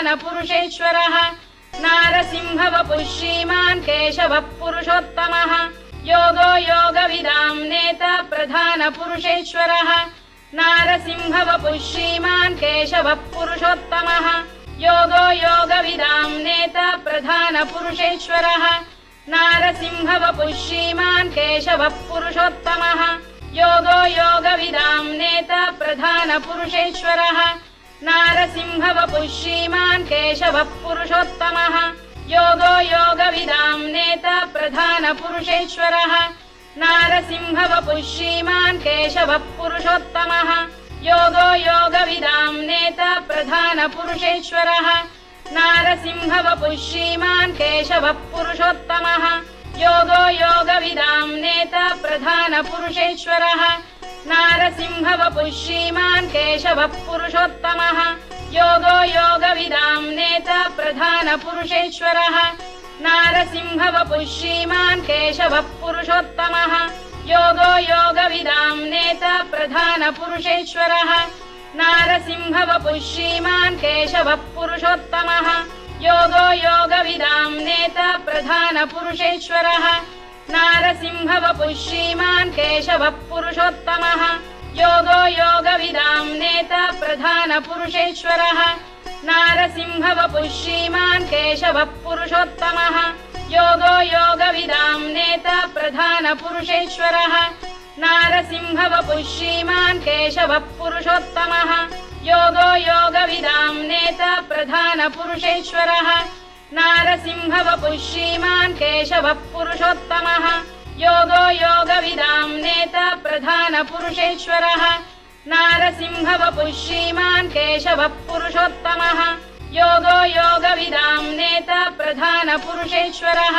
प्रधानपुरुषेश्वरः नारसिंहवपुः श्रीमान् केशवः पुरुषोत्तमः योगो योगविदां नेता प्रधानपुरुषेश्वरः नारसिंहवपुः श्रीमान् केशवः पुरुषोत्तमः योगो योगविदां नेता प्रधानपुरुषेश्वरः नारसिंहवपुः श्रीमान् केशवः पुरुषोत्तमः योगो योगविदां नेता प्रधानपुरुषेश्वरः नारसिंहवपुः श्रीमान् केशवः पुरुषोत्तमः योगो योगविदां नेता प्रधानपुरुषेश्वरः नारसिंहवपुः श्रीमान् केशवः पुरुषोत्तमः योगो योगविदां नेता प्रधानपुरुषेश्वरः नारसिंहवपुः श्रीमान् केशवः पुरुषोत्तमः योगो योगविदां नेता प्रधानपुरुषेश्वरः नारसिंहवपुः श्रीमान् केशवः पुरुषोत्तमः योगो योगविदां नेता प्रधानपुरुषेश्वरः नारसिंहवपुः श्रीमान् केशवः पुरुषोत्तमः योगो योगविदां नेता प्रधानपुरुषेश्वरः नारसिंहवपुः श्रीमान् केशवः पुरुषोत्तमः योगो योगविदां नेता प्रधानपुरुषेश्वरः नारसिंहवपुः श्रीमान् केशवः पुरुषोत्तमः योगो योगविदां नेता प्रधानपुरुषेश्वरः नारसिंहवपुः श्रीमान् केशवः पुरुषोत्तमः योगो योगविदां नेता प्रधानपुरुषेश्वरः नारसिंहवपुः श्रीमान् केशवः पुरुषोत्तमः योगो योगविदां नेता प्रधानपुरुषेश्वरः नारसिंहवपुः श्रीमान् केशवः पुरुषोत्तमः योगो योगविदां नेता प्रधानपुरुषेश्वरः नारसिंहवपुः श्रीमान् केशवः पुरुषोत्तमः योगो योगविदां नेता प्रधानपुरुषेश्वरः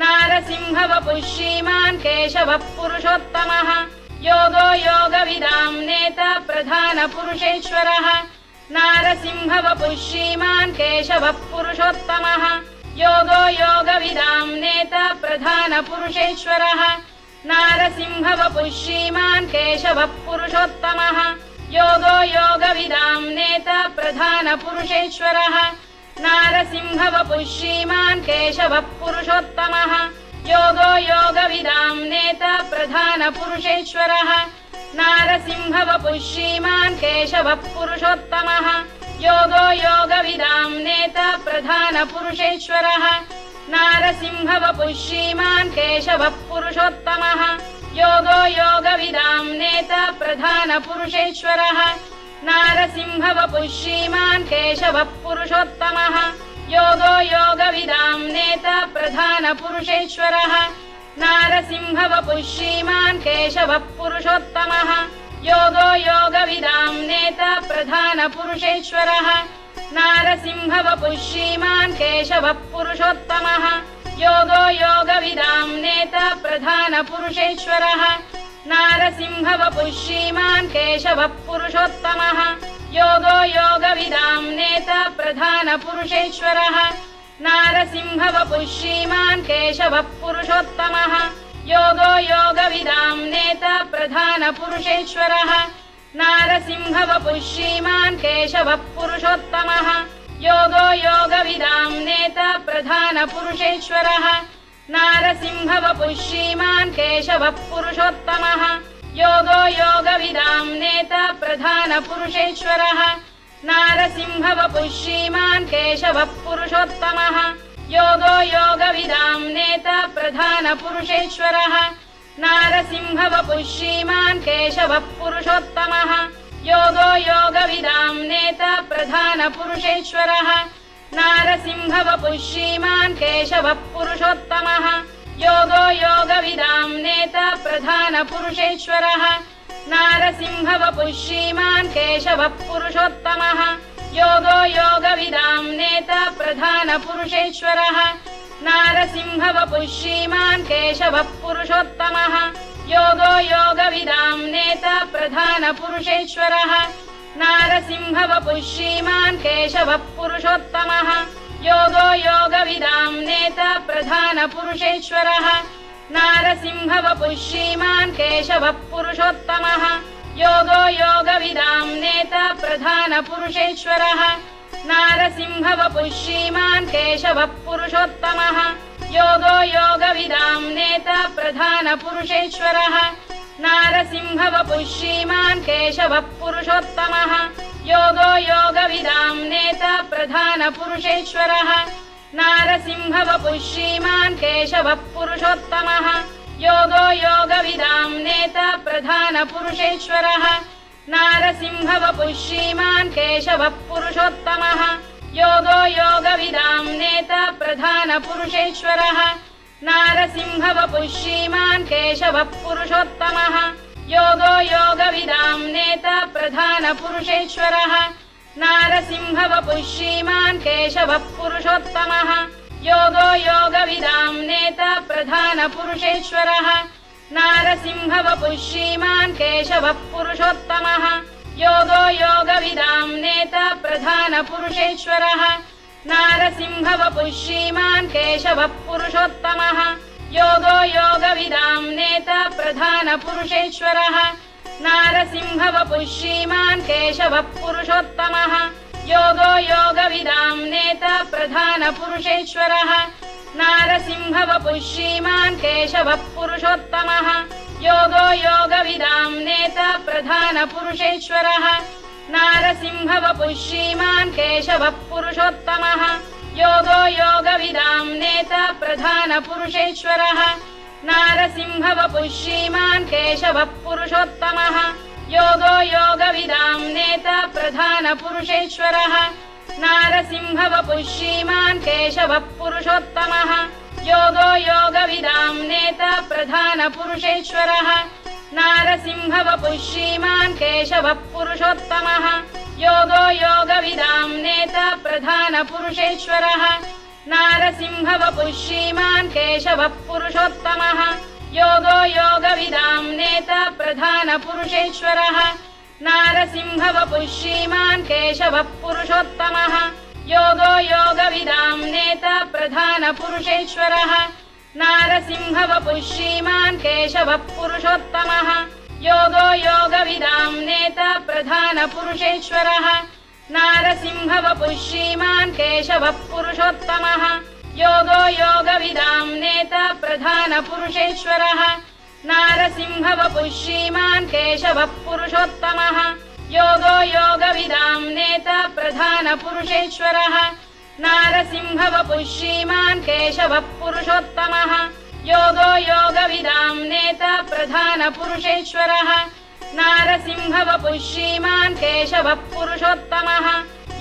नारसिंहवपुः श्रीमान् केशवः पुरुषोत्तमः योगो योगविदां नेता प्रधानपुरुषेश्वरः नारसिंहवपुः श्रीमान् केशवः पुरुषोत्तमः योगो योगविदां नेता प्रधानपुरुषेश्वरः नारसिंहवपुः श्रीमान् केशवः पुरुषोत्तमः योगो योगविदां नेता प्रधानपुरुषेश्वरः नारसिंहवपुः श्रीमान् केशवः पुरुषोत्तमः योगो योगविदां नेता प्रधानपुरुषेश्वरः नारसिंहवपुः श्रीमान् केशवः पुरुषोत्तमः योगो योगविदां नेता प्रधानपुरुषेश्वरः नारसिंहवपुः श्रीमान् केशवः पुरुषोत्तमः योगो योगविदां नेता प्रधानपुरुषेश्वरः नारसिंहवपुः श्रीमान् केशवः पुरुषोत्तमः योगो योगविदां नेता प्रधानपुरुषेश्वरः नारसिंहवपुः श्रीमान् केशवः पुरुषोत्तमः योगो योगविदां नेता प्रधानपुरुषेश्वरः नारसिंहवपुः श्रीमान् केशवः पुरुषोत्तमः योगो योगविदां नेता प्रधानपुरुषेश्वरः नारसिंहवपुः श्रीमान् केशवः पुरुषोत्तमः योगो योगविदां नेता प्रधानपुरुषेश्वरः नारसिंहवपुः श्रीमान् केशवः पुरुषोत्तमः योगो योगविदां नेता प्रधानपुरुषेश्वरः नारसिंहवपुः श्रीमान् केशवः पुरुषोत्तमः योगो योगविदां नेता प्रधानपुरुषेश्वरः नारसिंहवपुः श्रीमान् केशवः पुरुषोत्तमः योगो योगविदां नेता प्रधानपुरुषेश्वरः नारसिंहवपुः श्रीमान् केशवः पुरुषोत्तमः योगो योगविदां नेता प्रधानपुरुषेश्वरः नारसिंहवपुः श्रीमान् केशवः पुरुषोत्तमः योगो योगविदां नेता प्रधानपुरुषेश्वरः नारसिंहवपुः श्रीमान् केशवः पुरुषोत्तमः योगो योगविदां नेता प्रधानपुरुषेश्वरः नारसिंहवपुः श्रीमान् केशवः पुरुषोत्तमः योगो योगविदां नेता प्रधानपुरुषेश्वरः नारसिंहवपुः श्रीमान् केशवः पुरुषोत्तमः योगो योगविदां नेता प्रधानपुरुषेश्वरः नारसिंहवपुः श्रीमान् केशवः पुरुषोत्तमः योगो योगविदां नेता प्रधानपुरुषेश्वरः नारसिंहवपुः श्रीमान् केशवः पुरुषोत्तमः योगो योगविदां नेता प्रधानपुरुषेश्वरः नारसिंहवपुः श्रीमान् केशवः पुरुषोत्तमः योगो योगविदां नेता प्रधानपुरुषेश्वरः नारसिंहवपुः श्रीमान् केशवः पुरुषोत्तमः योगो योगविदां नेता प्रधानपुरुषेश्वरः नारसिंहवपुः श्रीमान् केशवः पुरुषोत्तमः योगो योगविदां नेता प्रधानपुरुषेश्वरः नारसिंहवपुः श्रीमान् केशवः पुरुषोत्तमः योगो योगविदां नेता प्रधानपुरुषेश्वरः नारसिंहवपुः श्रीमान् केशवः पुरुषोत्तमः योगो योगविदां नेता प्रधानपुरुषेश्वरः नारसिंहवपुः श्रीमान् केशवः पुरुषोत्तमः योगो योगविदां नेता प्रधानपुरुषेश्वरः नारसिंहवपुः श्रीमान् केशवः पुरुषोत्तमः योगो योगविदां नेता प्रधानपुरुषेश्वरः नारसिंहवपुः श्रीमान् केशवः पुरुषोत्तमः योगो योगविदां नेता प्रधानपुरुषेश्वरः नारसिंहवपुः श्रीमान् केशवः पुरुषोत्तमः योगो योगविदां नेता प्रधानपुरुषेश्वरः नारसिंहवपुः श्रीमान् केशवः पुरुषोत्तमः योगो योगविदां नेता प्रधानपुरुषेश्वरः नारसिंहवपुः श्रीमान् केशवः पुरुषोत्तमः योगो योगविदां नेता प्रधानपुरुषेश्वरः नारसिंहवपुः श्रीमान् केशवः पुरुषोत्तमः योगो योगविदां नेता प्रधानपुरुषेश्वरः नारसिंहवपुः श्रीमान् केशवः पुरुषोत्तमः योगो योगविदां नेता प्रधानपुरुषेश्वरः नारसिंहवपुः श्रीमान् केशवः पुरुषोत्तमः योगो योगविदां नेता प्रधानपुरुषेश्वरः नारसिंहवपुः श्रीमान् केशवः पुरुषोत्तमः योगो योगविदां नेता प्रधानपुरुषेश्वरः नारसिंहवपुः श्रीमान् केशवः पुरुषोत्तमः योगो योगविदां नेता प्रधानपुरुषेश्वरः नारसिंहवपुः श्रीमान् केशवः पुरुषोत्तमः योगो योगविदां नेता प्रधानपुरुषेश्वरः नारसिंहवपुः श्रीमान् केशवः पुरुषोत्तमः योगो योगविदां नेता प्रधानपुरुषेश्वरः नारसिंहवपुः श्रीमान् केशवः पुरुषोत्तमः योगो योगविदां नेता प्रधानपुरुषेश्वरः नारसिंहवपुः श्रीमान् केशवः पुरुषोत्तमः योगो योगविदां नेता प्रधानपुरुषेश्वरः नारसिंहवपुः श्रीमान् केशवः पुरुषोत्तमः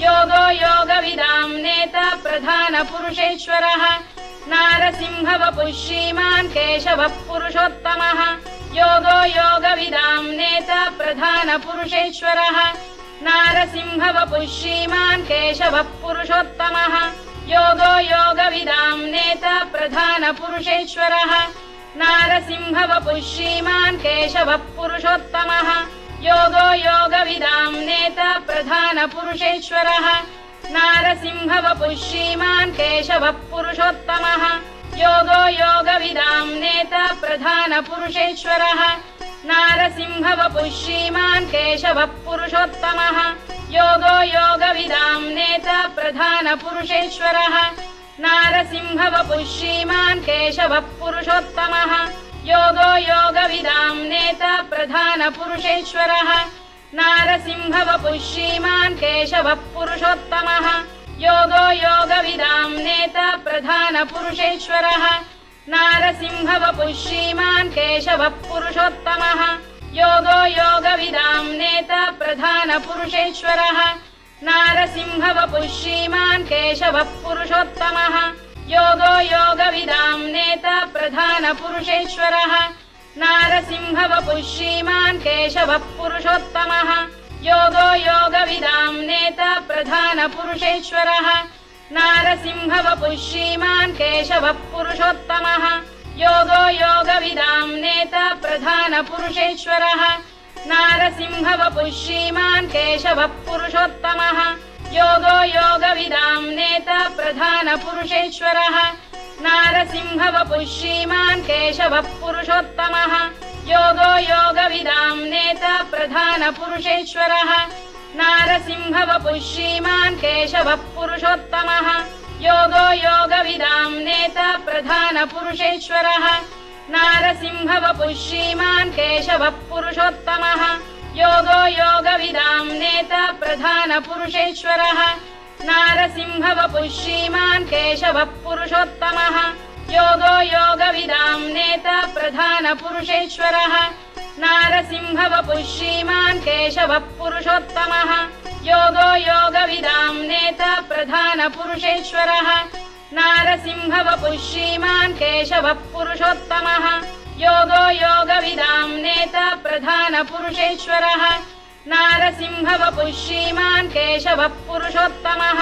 योगो योगविदां नेता प्रधानपुरुषेश्वरः नारसिंहवपुः श्रीमान् केशवः पुरुषोत्तमः योगो योगविदां नेता प्रधानपुरुषेश्वरः नारसिंहवपुः श्रीमान् केशवः पुरुषोत्तमः योगो योगविदां नेता प्रधानपुरुषेश्वरः नारसिंहवपुः श्रीमान् केशवः पुरुषोत्तमः योगो योगविदां नेता प्रधानपुरुषेश्वरः नारसिंहवपुः श्रीमान् केशवः पुरुषोत्तमः योगो योगविदां नेता प्रधानपुरुषेश्वरः नारसिंहवपुः श्रीमान् केशवः पुरुषोत्तमः योगो योगविदां नेता प्रधानपुरुषेश्वरः नारसिंहवपुः श्रीमान् केशवः पुरुषोत्तमः योगो योगविदां नेता प्रधानपुरुषेश्वरः नारसिंहवपुः श्रीमान् केशवः पुरुषोत्तमः योगो योगविदां नेता प्रधानपुरुषेश्वरः नारसिंहवपुः श्रीमान् केशवः पुरुषोत्तमः योगो योगविदां नेता प्रधानपुरुषेश्वरः नारसिंहवपुः श्रीमान् केशवः पुरुषोत्तमः योगो योगविदां नेता प्रधानपुरुषेश्वरः नारसिंहवपुः श्रीमान् केशवः पुरुषोत्तमः योगो योगविदां नेता प्रधानपुरुषेश्वरः नारसिंहवपुः श्रीमान् केशवः पुरुषोत्तमः योगो योगविदां नेता प्रधानपुरुषेश्वरः नारसिंहवपुः श्रीमान् केशवः पुरुषोत्तमः योगो योगविदां नेता प्रधानपुरुषेश्वरः नारसिंहवपुः श्रीमान् केशवः पुरुषोत्तमः योगो योगविदां नेता प्रधानपुरुषेश्वरः नारसिंहवपुः श्रीमान् केशवः पुरुषोत्तमः योगो योगविदां नेता प्रधानपुरुषेश्वरः नारसिंहवपुः श्रीमान् केशवः पुरुषोत्तमः योगो योगविदां नेता प्रधानपुरुषेश्वरः नारसिंहवपुः श्रीमान् केशवः पुरुषोत्तमः योगो योगविदां नेता प्रधानपुरुषेश्वरः नारसिंहवपुः श्रीमान् केशवः पुरुषोत्तमः योगो योगविदां नेता प्रधानपुरुषेश्वरः नारसिंहवपुः श्रीमान् केशवः पुरुषोत्तमः योगो योगविदां नेता प्रधानपुरुषेश्वरः नारसिंहवपुः श्रीमान् केशवः पुरुषोत्तमः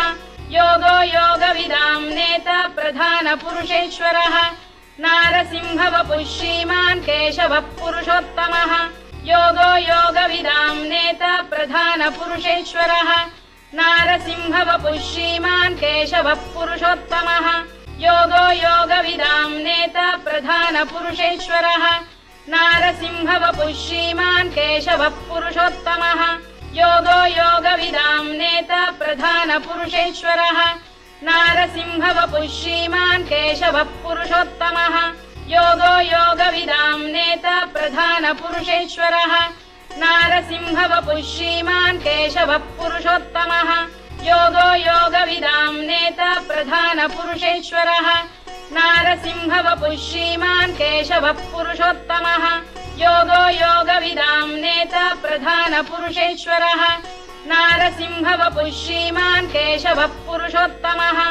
योगो योगविदां नेता प्रधानपुरुषेश्वरः नारसिंहवपुः श्रीमान् केशवः पुरुषोत्तमः योगो योगविदां नेता प्रधानपुरुषेश्वरः नारसिंहवपुः श्रीमान् केशवः पुरुषोत्तमः योगो योगविदां नेता प्रधानपुरुषेश्वरः नारसिंहवपुः श्रीमान् केशवः पुरुषोत्तमः योगो योगविदां नेता प्रधानपुरुषेश्वरः नारसिंहवपुः श्रीमान् केशवः पुरुषोत्तमः योगो योगविदां नेता प्रधानपुरुषेश्वरः नारसिंहवपुः श्रीमान् केशवः पुरुषोत्तमः योगो योगविदां नेता प्रधानपुरुषेश्वरः नारसिंहवपुः श्रीमान् केशवः पुरुषोत्तमः योगो योगविदां नेता प्रधानपुरुषेश्वरः नारसिंहवपुः श्रीमान् केशवः पुरुषोत्तमः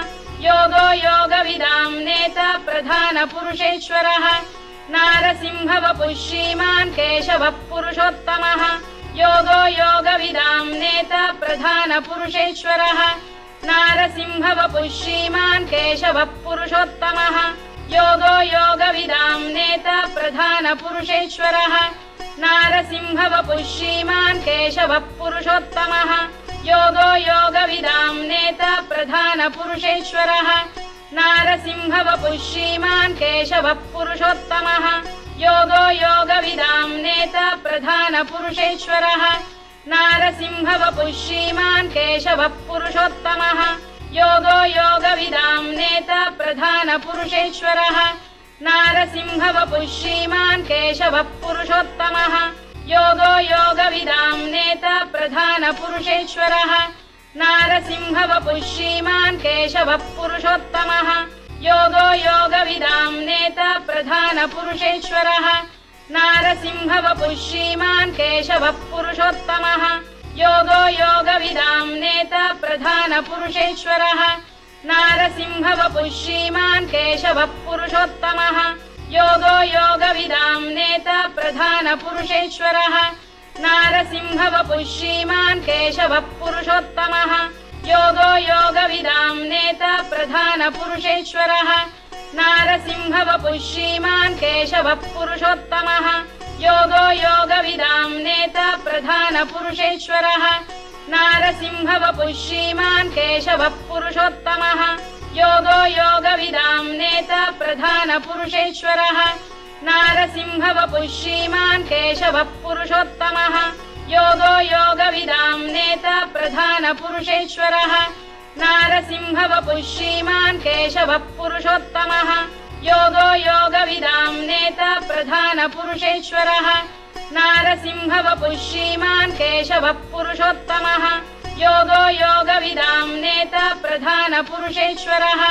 योगो योगविदां नेता प्रधानपुरुषेश्वरः नारसिंहवपुः श्रीमान् केशवः पुरुषोत्तमः योगो योगविदां नेता प्रधानपुरुषेश्वरः नारसिंहवपुः श्रीमान् केशवः पुरुषोत्तमः योगो योगविदां नेता प्रधानपुरुषेश्वरः नारसिंहवपुः श्रीमान् केशवः पुरुषोत्तमः योगो योगविदां नेता प्रधानपुरुषेश्वरः नारसिंहवपुः श्रीमान् केशवः पुरुषोत्तमः योगो योगविदां नेता प्रधानपुरुषेश्वरः नारसिंहवपुः श्रीमान् केशवः पुरुषोत्तमः योगो योगविदां नेता प्रधानपुरुषेश्वरः नारसिंहवपुः श्रीमान् केशवः पुरुषोत्तमः योगो योगविदां नेता प्रधानपुरुषेश्वरः नारसिंहवपुः श्रीमान् केशवः पुरुषोत्तमः योगो योगविदां नेता प्रधानपुरुषेश्वरः नारसिंहवपुः श्रीमान् केशवः पुरुषोत्तमः योगो योगविदां नेता प्रधानपुरुषेश्वरः नारसिंहवपुः श्रीमान् केशवः पुरुषोत्तमः योगो योगविदां नेता प्रधानपुरुषेश्वरः नारसिंहवपुः श्रीमान् केशवः पुरुषोत्तमः योगो योगविदां नेता प्रधानपुरुषेश्वरः नारसिंहवपुः श्रीमान् केशवः पुरुषोत्तमः योगो योगविदां नेता प्रधानपुरुषेश्वरः नारसिंहवपुः श्रीमान् केशवः पुरुषोत्तमः योगो योगविदां नेता प्रधानपुरुषेश्वरः नारसिंहवपुः श्रीमान् केशवः पुरुषोत्तमः योगो योगविदां नेता प्रधानपुरुषेश्वरः नारसिंहवपुः श्रीमान् केशवः पुरुषोत्तमः योगो योगविदां नेता प्रधानपुरुषेश्वरः नारसिंहवपुः श्रीमान् केशवः पुरुषोत्तमः योगो योगविदां नेता प्रधानपुरुषेश्वरः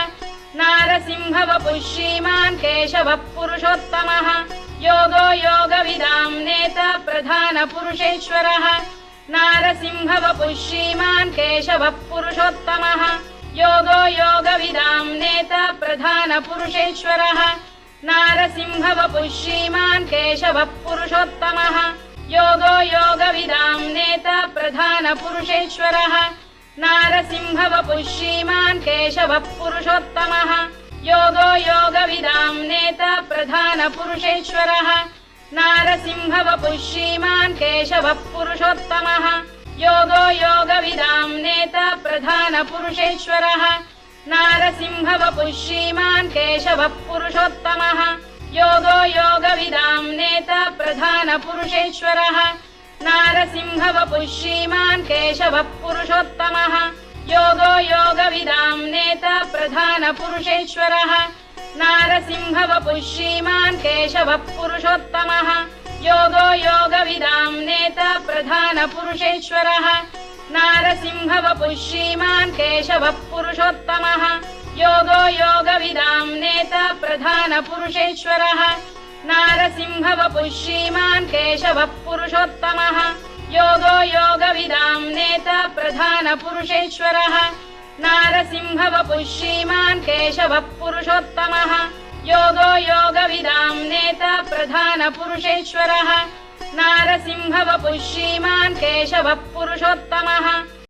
नारसिंहवपुः श्रीमान् केशवः पुरुषोत्तमः योगो योगविदां नेता प्रधानपुरुषेश्वरः नारसिंहवपुः श्रीमान् केशवः पुरुषोत्तमः योगो योगविदां नेता प्रधानपुरुषेश्वरः नारसिंहवपुः श्रीमान् केशवः पुरुषोत्तमः योगो योगविदां नेता प्रधानपुरुषेश्वरः नारसिंहवपुः श्रीमान् केशवः पुरुषोत्तमः योगो योगविदां नेता प्रधानपुरुषेश्वरः नारसिंहवपुः श्रीमान् केशवः पुरुषोत्तमः योगो योगविदां नेता प्रधानपुरुषेश्वरः नारसिंहवपुः श्रीमान् केशवः पुरुषोत्तमः योगो योगविदां नेता प्रधानपुरुषेश्वरः नारसिंहवपुः श्रीमान् केशवः पुरुषोत्तमः योगो योगविदाम् नेता प्रधानपुरुषेश्वरः नारसिंहवपुः श्रीमान् केशवः पुरुषोत्तमः योगो योगविदाम् नेता प्रधानपुरुषेश्वरः नारसिंहवपुः श्रीमान् केशवः पुरुषोत्तमः योगो योगविदाम् नेता प्रधानपुरुषेश्वरः नारसिंहवपुः श्रीमान् केशवः पुरुषोत्तमः योगो योगविदाम् नेता प्रधानपुरुषेश्वरः नारसिंहवपुः श्रीमान् केशवः पुरुषोत्तमः योगो योगविदाम् नेता प्रधानपुरुषेश्वरः नारसिंहवपुः श्रीमान् केशवः पुरुषोत्तमः